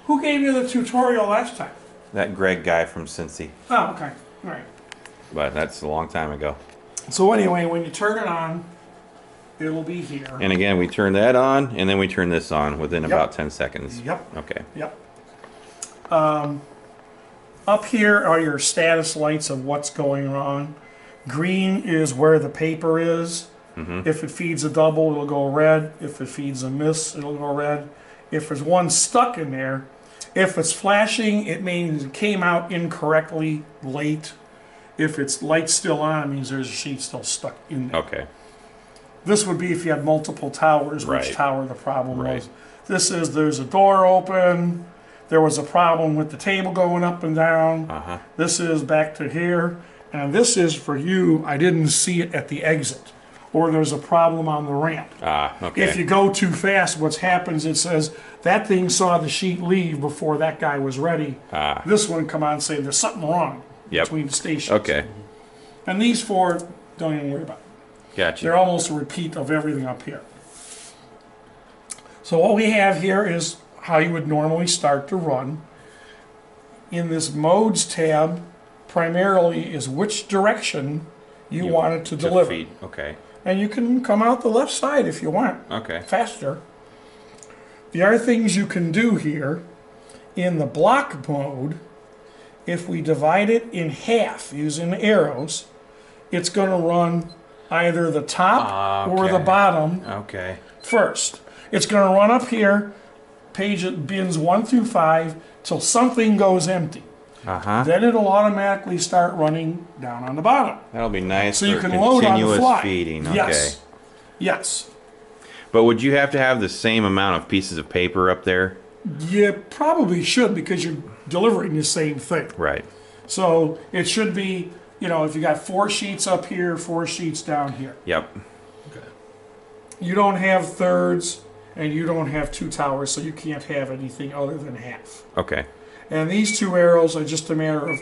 Who gave you the tutorial last time? That Greg guy from Cincy. Oh, okay. All right. But that's a long time ago. So anyway, when you turn it on, it'll be here. And again, we turn that on, and then we turn this on within about 10 seconds. Yep. Okay. Yep. Up here are your status lights of what's going on. Green is where the paper is. If it feeds a double, it'll go red. If it feeds a miss, it'll go red. If there's one stuck in there, if it's flashing, it means it came out incorrectly late. If it's light still on, it means there's a sheet still stuck in there. Okay. This would be if you had multiple towers, which Right. tower the problem Right. was. This is there's a door open. There was a problem with the table going up and down. This is back to here. And this is for you, I didn't see it at the exit. Or there's a problem on the ramp. Okay. If you go too fast, what happens, it says, that thing saw the sheet leave before that guy was ready. This one come on and say, there's something wrong between the stations. Okay. And these four, don't even worry about it. Gotcha. They're almost a repeat of everything up here. So what we have here is how you would normally start to run. In this modes tab, primarily is which direction you want it to deliver. Feed. Okay. And you can come out the left side if you want. Okay. Faster. The other things you can do here, in the block mode, if we divide it in half using arrows, it's going to run either the top or the bottom first. It's going to run up here, page bins 1 through 5, till something goes empty. Then it'll automatically start running down on the bottom. That'll be nice. So for you can load on the fly. Feeding. Okay. Yes. Yes. But would you have to have the same amount of pieces of paper up there? You probably should, because you're delivering the same thing. Right. So it should be, you know, if you got 4 sheets up here, 4 sheets down here. Yep. Okay. You don't have thirds, and you don't have 2 towers, so you can't have anything other than half. Okay. And these 2 arrows are just a matter of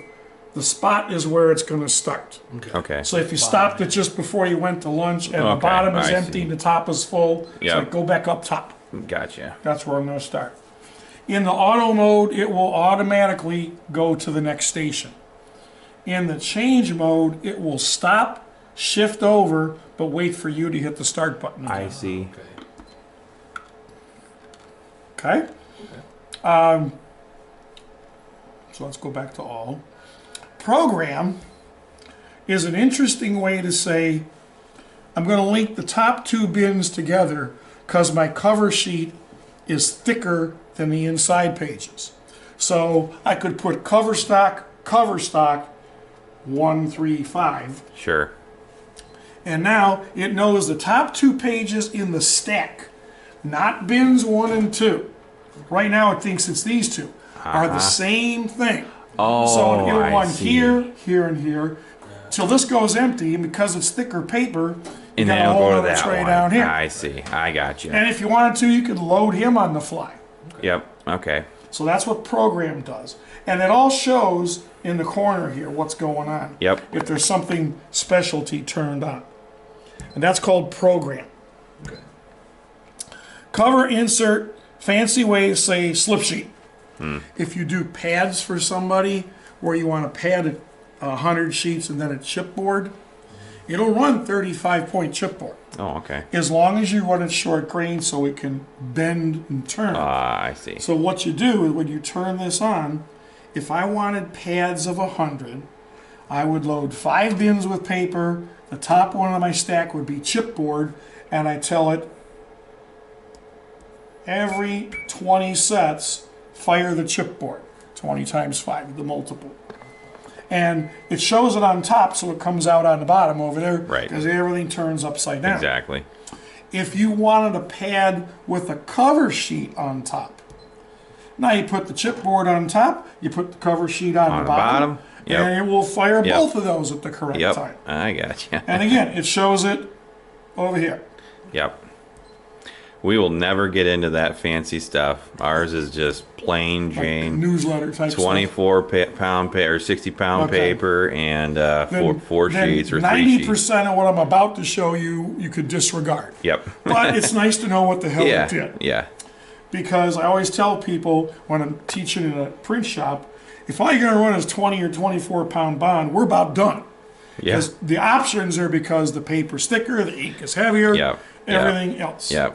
the spot is where it's going to start. Okay. So if you stopped it just before you went to lunch and the bottom is empty and the top is full, it's like go back up top. Gotcha. That's where I'm going to start. In the auto mode, it will automatically go to the next station. In the change mode, it will stop, shift over, but wait for you to hit the start button again. I see. Okay? So let's go back to all. Program is an interesting way to say, I'm going to link the top 2 bins together because my cover sheet is thicker than the inside pages. So I could put cover stock, 1, 3, 5. Sure. And now it knows the top 2 pages in the stack, not bins 1 and 2. Right now it thinks it's these 2. Are the same thing. So it'll run here, here, and here, till this goes empty, and because it's thicker paper, you got a whole other tray down here. I see. I got you. And if you wanted to, you could load him on the fly. Yep. Okay. So that's what program does. And it all shows in the corner here what's going on. Yep. If there's something specialty turned on. And that's called program. Okay. Cover, insert, fancy ways say slip sheet. If you do pads for somebody where you want to pad it 100 sheets and then a chipboard, it'll run 35-point chipboard. Oh, okay. As long as you run it short grain so it can bend and turn. I see. So what you do is when you turn this on, if I wanted pads of 100, I would load 5 bins with paper. The top one of my stack would be chipboard, and I tell it every 20 sets, fire the chipboard. 20 times 5, the multiple. And it shows it on top, so it comes out on the bottom over there. Right. Because everything turns upside down. Exactly. If you wanted a pad with a cover sheet on top, now you put the chipboard on top, you put the cover sheet on the bottom. Yep. And it will fire both of those at the correct time. I got you. And again, it shows it over here. Yep. We will never get into that fancy stuff. Ours is just plain Jane, like newsletter type 24-pound or 60-pound paper and four sheets or 3 sheets. 90% of what I'm about to show you, you could disregard. Yep. But it's nice to know what the hell it did. Yeah. because I always tell people when I'm teaching in a print shop, if all you're going to run is 20 or 24 pound bond, we're about done. Yeah. Because the options are because the paper's thicker, the ink is heavier, Yeah. everything else. Yeah.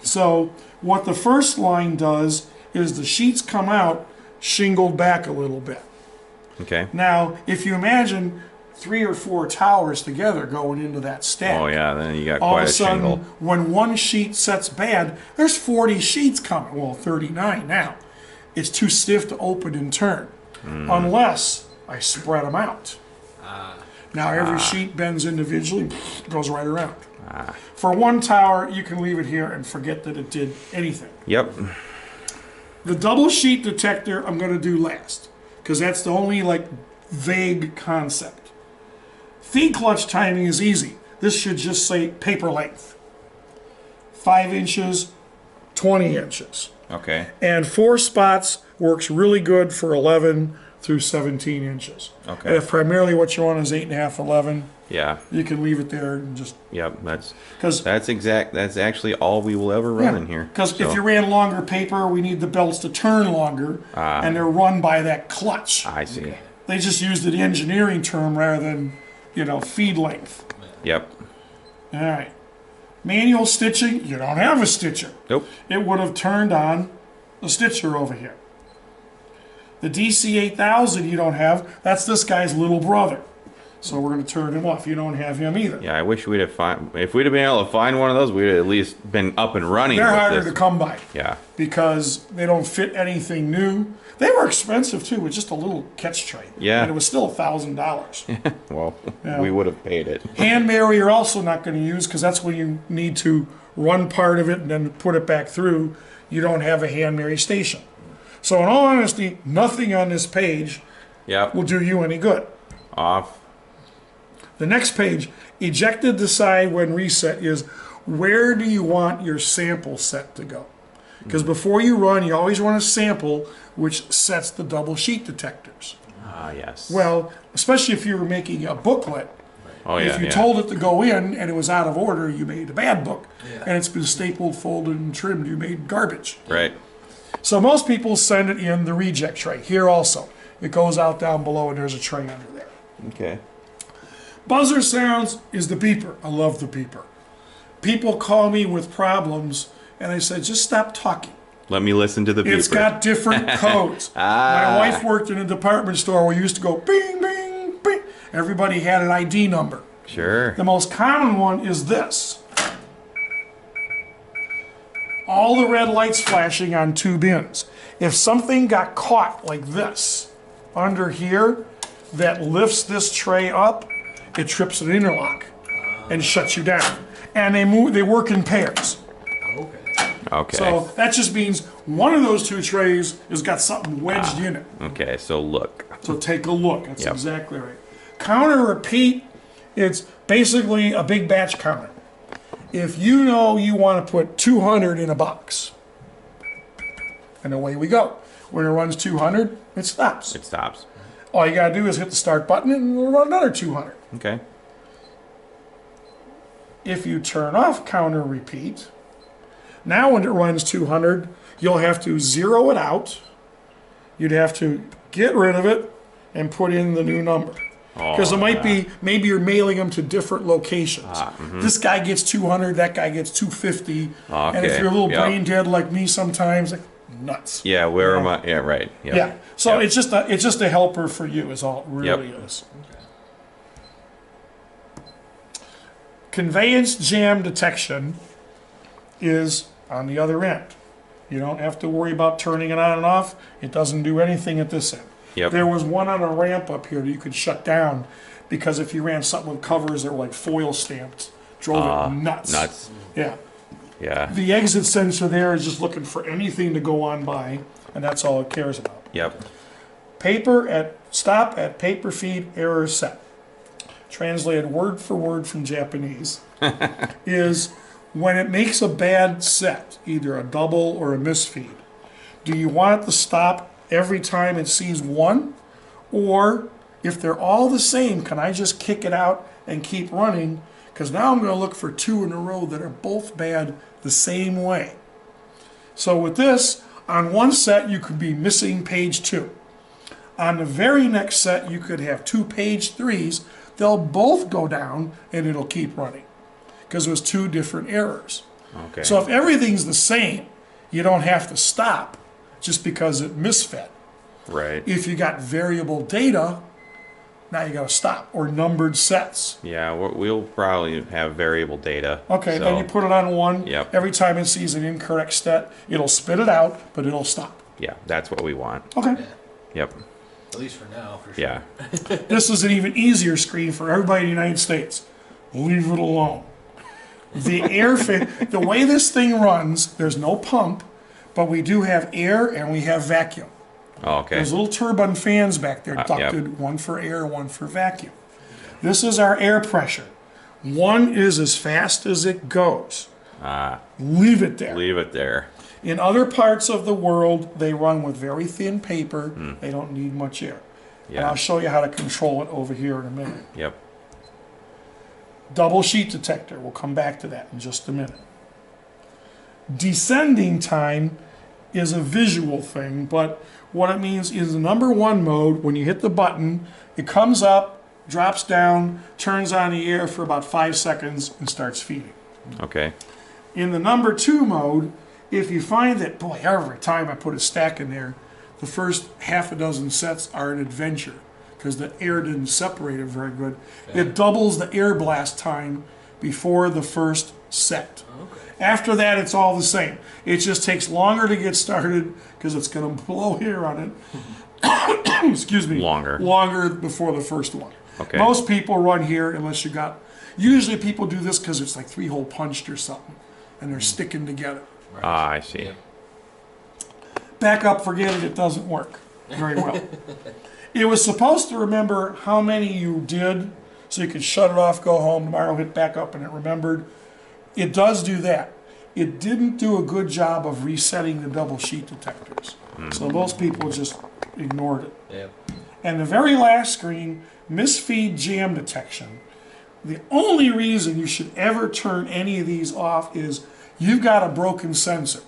So what the first line does is the sheets come out shingled back a little bit. Okay. Now, if you imagine 3 or 4 towers together going into that stack, Oh yeah, then you got all quite of a a sudden, shingle. when one sheet sets bad, there's 40 sheets coming. Well, 39 now. It's too stiff to open and turn, unless I spread them out. Now every sheet bends individually, goes right around. For one tower, you can leave it here and forget that it did anything. Yep. The double sheet detector I'm going to do last, because that's the only like vague concept. Feed clutch timing is easy. This should just say paper length. 5 inches, 20 inches. Okay. And 4 spots works really good for 11 through 17 inches. Okay. And if primarily what you want is 8.5, 11, Yeah. you can leave it there and just, Yep. That's because that's actually all we will ever run in here. Because So, if you ran longer paper, we need the belts to turn longer, and they're run by that clutch. I see. They just used the engineering term rather than, feed length. Yep. All right. Manual stitching, you don't have a stitcher. Nope. It would have turned on the stitcher over here. The DC-8000 you don't have, that's this guy's little brother. So we're going to turn him off. You don't have him either. Yeah, I wish we'd have if we'd have been able to find one of those, we'd have at least been up and running. They're with harder this. to come by Yeah. because they don't fit anything new. They were expensive too, with just a little catch tray. Yeah. And it was still $1,000. Well, Yeah. we would have paid it. Hand mirror you're also not going to use because that's when you need to run part of it and then put it back through. You don't have a hand mirror station. So in all honesty, nothing on this page Yep. will do you any good. Off. The next page, ejected decide when reset, is where do you want your sample set to go? Because before you run, you always want to sample which sets the double sheet detectors. Ah, yes. Well, especially if you were making a booklet, oh yeah. if you yeah. told it to go in and it was out of order, you made a bad book. And it's been stapled, folded, and trimmed, you made garbage. Right. So most people send it in the reject tray. Here also. It goes out down below and there's a tray under there. Okay. Buzzer sounds is the beeper. I love the beeper. People call me with problems and I said, just stop talking. Let me listen to the beeper. It's got different codes. My wife worked in a department store where you used to go bing, bing, bing. Everybody had an ID number. Sure. The most common one is this. All the red lights flashing on 2 bins. If something got caught like this under here that lifts this tray up, it trips an interlock and shuts you down. And they work in pairs. Okay. So that just means one of those 2 trays has got something wedged in it. Okay. So look. So take a look. That's Yep. exactly right. Counter repeat, it's basically a big batch counter. If you know you want to put 200 in a box, and away we go. When it runs 200, it stops. It stops. All you got to do is hit the start button and it'll run another 200. Okay. If you turn off counter repeat, now when it runs 200, you'll have to zero it out. You'd have to get rid of it and put in the new number. Because it might be, maybe you're mailing them to different locations. This guy gets 200, that guy gets 250. And if Okay, you're a little yep. brain dead like me sometimes, like, nuts. Yeah. Where am I? Yeah. Right. Yep. Yeah. So Yep. it's just a helper for you is all it really is. Conveyance jam detection is on the other end. You don't have to worry about turning it on and off. It doesn't do anything at this end. Yep. There was one on a ramp up here that you could shut down because if you ran something with covers that were like foil stamped, drove it nuts. Nuts. Yeah. Yeah. The exit sensor there is just looking for anything to go on by, and that's all it cares about. Yep. Paper at stop at paper feed error set. Translated word for word from Japanese is when it makes a bad set, either a double or a misfeed. Do you want it to stop every time it sees one? Or if they're all the same, can I just kick it out and keep running? Because now I'm going to look for 2 in a row that are both bad the same way. So with this, on one set you could be missing page 2. On the very next set you could have 2 page 3s. They'll both go down and it'll keep running because it was 2 different errors. Okay. So if everything's the same, you don't have to stop just because it misfed. Right. If you got variable data, now you got to stop, or numbered sets. Yeah, we'll probably have variable data. Okay, so, then you put it on 1. Yep. Every time it sees an incorrect set, it'll spit it out, but it'll stop. Yeah, that's what we want. Okay. Yep. At least for now, for sure. Yeah. This is an even easier screen for everybody in the United States. Leave it alone. The the way this thing runs, there's no pump, but we do have air and we have vacuum. Oh, okay. There's little turbine fans back there ducted, Yep. one for air, one for vacuum. This is our air pressure. 1 is as fast as it goes. Leave it there. Leave it there. In other parts of the world, they run with very thin paper. They don't need much air. And Yeah. I'll show you how to control it over here in a minute. Yep. Double sheet detector. We'll come back to that in just a minute. Descending time is a visual thing, but what it means is the number 1 mode, when you hit the button, it comes up, drops down, turns on the air for about 5 seconds, and starts feeding. Okay. In the number 2 mode, if you find that, boy, every time I put a stack in there, the first half a dozen sets are an adventure because the air didn't separate it very good. It doubles the air blast time before the first set. Okay. After that, it's all the same. It just takes longer to get started because it's going to blow air on it. Excuse me. Longer before the first one. Okay. Most people run here unless you got. Usually people do this because it's like 3-hole punched or something, and they're sticking together. Right. Ah, I see. Yeah. Back up, forget it. It doesn't work very well. It was supposed to remember how many you did, so you could shut it off, go home tomorrow, hit back up, and it remembered. It does do that. It didn't do a good job of resetting the double sheet detectors. So most people just ignored it. Yep. And the very last screen, misfeed jam detection. The only reason you should ever turn any of these off is you've got a broken sensor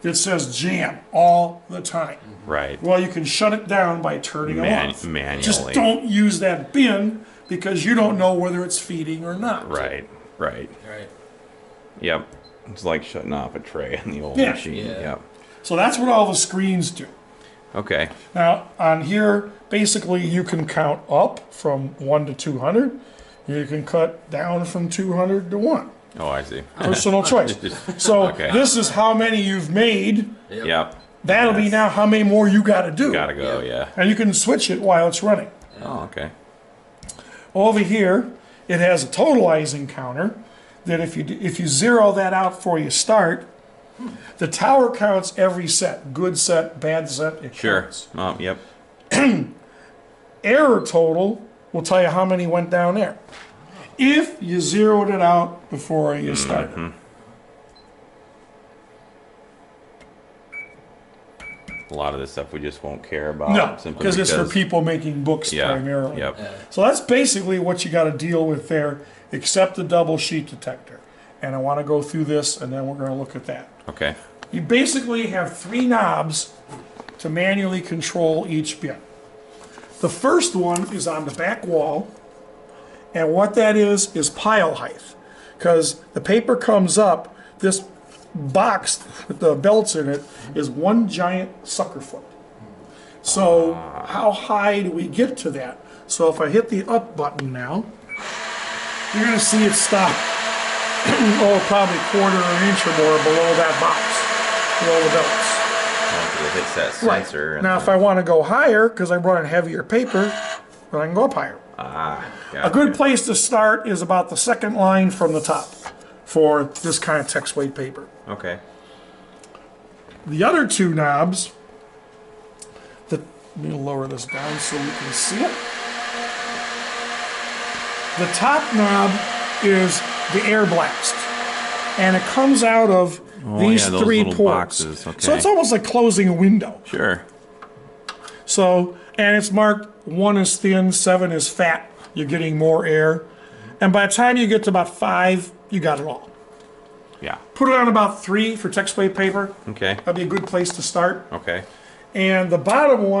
that says jam all the time. Right. Well, you can shut it down by turning it off. Manually. Just don't use that bin because you don't know whether it's feeding or not. Right. Right. Right. Yep. It's like shutting off a tray on the old Yeah. machine. Yeah. Yep. So that's what all the screens do. Okay. Now, on here, basically you can count up from 1 to 200. You can cut down from 200 to 1. Oh, I see. Personal choice. So Okay. this is how many you've made. Yep. That'll be now how many more you got to do. Gotta go. Yeah. And you can switch it while it's running. Oh, okay. Over here, it has a totalizing counter that if you zero that out before you start, the tower counts every set. Good set, bad set, it Sure. counts. Yep. Error total will tell you how many went down there. If you zeroed it out before you started. A lot of this stuff we just won't care about. No, simply because it's for people making books Yeah. primarily. Yep. So that's basically what you got to deal with there, except the double sheet detector. And I want to go through this, and then we're going to look at that. Okay. You basically have 3 knobs to manually control each bit. The first one is on the back wall, and what that is pile height. Because the paper comes up, this box with the belts in it is one giant sucker foot. So how high do we get to that? So if I hit the up button now, you're going to see it stop. Probably a quarter of an inch or more below that box, below the belts. It hits that sensor. And Now, if I want to go higher, because I'm running heavier paper, then I can go up higher. gotcha. A good place to start is about the second line from the top for this kind of text weight paper. Okay. The other 2 knobs, let me lower this down so you can see it. The top knob is the air blast, and it comes out of these those 3 little ports. boxes, okay. So it's almost like closing a window. Sure. So, and it's marked 1 is thin, 7 is fat. You're getting more air. And by the time you get to about 5, you got it all. Yeah. Put it on about 3 for text weight paper. Okay. That'd be a good place to start. Okay. And the bottom one